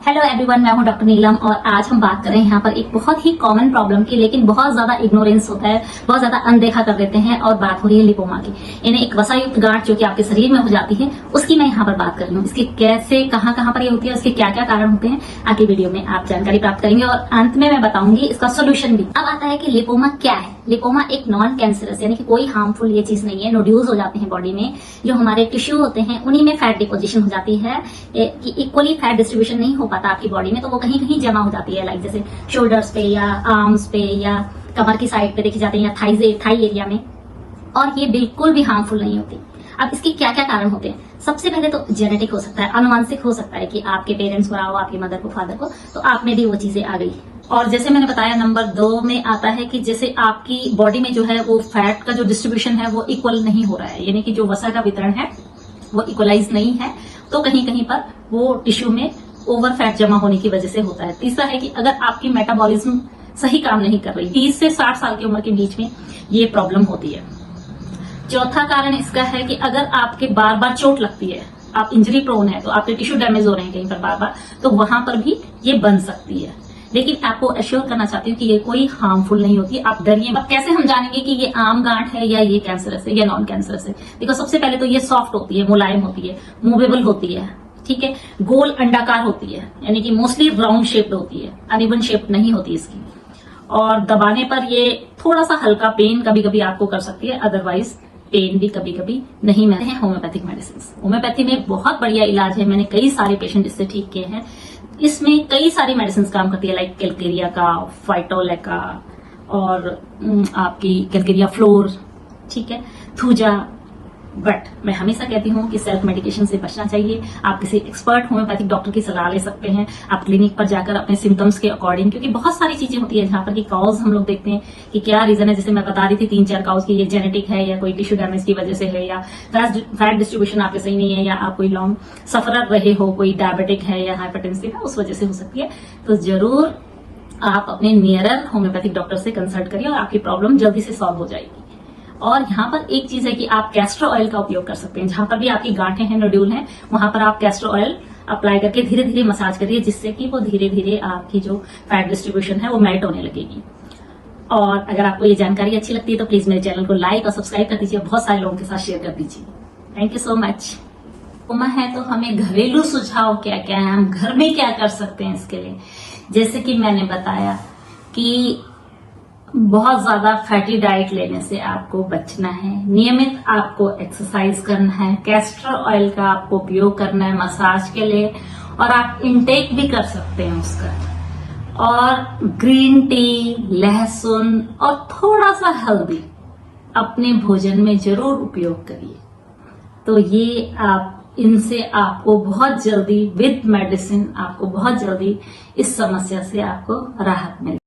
Hello everyone, मैं हूं doctor नीलम और आज हम बात कर रहे हैं यहाँ पर एक बहुत ही कॉमन प्रॉब्लम की, लेकिन बहुत ज्यादा इग्नोरेंस होता है, बहुत ज्यादा अनदेखा कर देते हैं। और बात हो रही है लिपोमा की। इन्हें एक वसायुक्त गांठ जो कि आपके शरीर में हो जाती है, उसकी मैं यहाँ पर बात कर रही हूँ। इसकी कैसे कहाँ कहाँ पर ये होती है, उसके क्या क्या कारण होते हैं, आगे वीडियो में आप जानकारी प्राप्त करेंगे और अंत में मैं बताऊंगी इसका सोल्यूशन भी। अब आता है कि लिपोमा क्या है। लिपोमा एक नॉन कैंसरस यानी कि कोई हार्मफुल ये चीज नहीं है। नोड्यूल्स हो जाते हैं बॉडी में, जो हमारे टिश्यू होते हैं उन्हीं में फैट डिपोजिशन हो जाती है कि इक्वली फैट डिस्ट्रीब्यूशन नहीं हो पाता आपकी बॉडी में, तो वो कहीं कहीं जमा हो जाती है। लाइक जैसे शोल्डर्स पे या आर्म्स पे या कमर की साइड पे देखी जाती है या थाई एरिया में, और ये बिल्कुल भी हार्मफुल नहीं होती। अब इसके क्या क्या कारण होते हैं? सबसे पहले तो जेनेटिक हो सकता है, अनुवांशिक हो सकता है कि आपके पेरेंट्स को रहा हो, आपकी मदर को, फादर को, तो आप में भी वो चीजें आ गई। और जैसे मैंने बताया, नंबर 2 में आता है कि जैसे आपकी बॉडी में जो है वो फैट का जो डिस्ट्रीब्यूशन है वो इक्वल नहीं हो रहा है, यानी कि जो वसा का वितरण है वो इक्वलाइज नहीं है, तो कहीं कहीं पर वो टिश्यू में ओवर फैट जमा होने की वजह से होता है। तीसरा है कि अगर आपकी मेटाबॉलिज्म सही काम नहीं कर रही, 30 से 60 साल की उम्र के बीच में ये प्रॉब्लम होती है। चौथा कारण इसका है कि अगर आपके बार बार चोट लगती है, आप इंजरी प्रोन है, तो आपके टिश्यू डैमेज हो रहे हैं कहीं पर बार बार, तो वहां पर भी ये बन सकती है। लेकिन आपको एश्योर करना चाहती हूँ कि ये कोई हार्मफुल नहीं होती, आप डरिए। अब कैसे हम जानेंगे कि ये आम गांठ है या ये कैंसरस है या नॉन कैंसरस है? देखो, सबसे पहले तो ये सॉफ्ट होती है, मुलायम होती है, मूवेबल होती है, ठीक है, गोल अंडाकार होती है, यानी कि मोस्टली राउंड शेप्ड होती है, अनइवन शेप्ड नहीं होती इसकी। और दबाने पर ये थोड़ा सा हल्का पेन कभी कभी आपको कर सकती है, अदरवाइज पेन भी कभी कभी नहीं मिलते हैं। होम्योपैथिक मेडिसिन, होम्योपैथी में बहुत बढ़िया इलाज है, मैंने कई सारे पेशेंट इससे ठीक किए हैं। इसमें कई सारी मेडिसिन काम करती है, लाइक कैलकेरिया का, फाइटोलेका और आपकी कैलकेरिया फ्लोर, ठीक है, थूजा। बट मैं हमेशा कहती हूँ कि सेल्फ मेडिकेशन से बचना चाहिए। आप किसी एक्सपर्ट होम्योपैथिक डॉक्टर की सलाह ले सकते हैं, आप क्लिनिक पर जाकर अपने सिम्टम्स के अकॉर्डिंग, क्योंकि बहुत सारी चीजें होती है जहां पर की कॉज हम लोग देखते हैं कि क्या रीजन है। जैसे मैं बता रही थी 3-4 कॉज की, ये जेनेटिक है या कोई टिश्यू डैमेज की वजह से है या फैट डिस्ट्रीब्यूशन आपके सही नहीं है या आप कोई लॉन्ग सफरर रहे हो, कोई डायबिटिक है या हाइपरटेंसिव है, उस वजह से हो सकती है। तो जरूर आप अपने नियरर होम्योपैथिक डॉक्टर से कंसल्ट करिए और आपकी प्रॉब्लम जल्दी से सॉल्व हो जाएगी। और यहाँ पर एक चीज है कि आप कैस्टर ऑयल का उपयोग कर सकते हैं। जहां पर भी आपकी गांठें हैं, नोड्यूल हैं, वहां पर आप कैस्टर ऑयल अप्लाई करके धीरे धीरे मसाज करिए, जिससे कि वो धीरे धीरे आपकी जो फैट डिस्ट्रीब्यूशन है वो मेल्ट होने लगेगी। और अगर आपको ये जानकारी अच्छी लगती है तो प्लीज मेरे चैनल को लाइक और सब्सक्राइब कर दीजिए, बहुत सारे लोगों के साथ शेयर कर दीजिए। Thank you so much. Lipoma है तो हमें घरेलू सुझाव क्या क्या है, हम घर में क्या कर सकते हैं इसके लिए? जैसे कि मैंने बताया कि बहुत ज्यादा फैटी डाइट लेने से आपको बचना है, नियमित आपको एक्सरसाइज करना है, कैस्टर ऑयल का आपको उपयोग करना है मसाज के लिए, और आप इंटेक भी कर सकते हैं उसका। और ग्रीन टी, लहसुन और थोड़ा सा हल्दी अपने भोजन में जरूर उपयोग करिए। तो ये इनसे आपको बहुत जल्दी विद मेडिसिन आपको बहुत जल्दी इस समस्या से आपको राहत मिलेगी।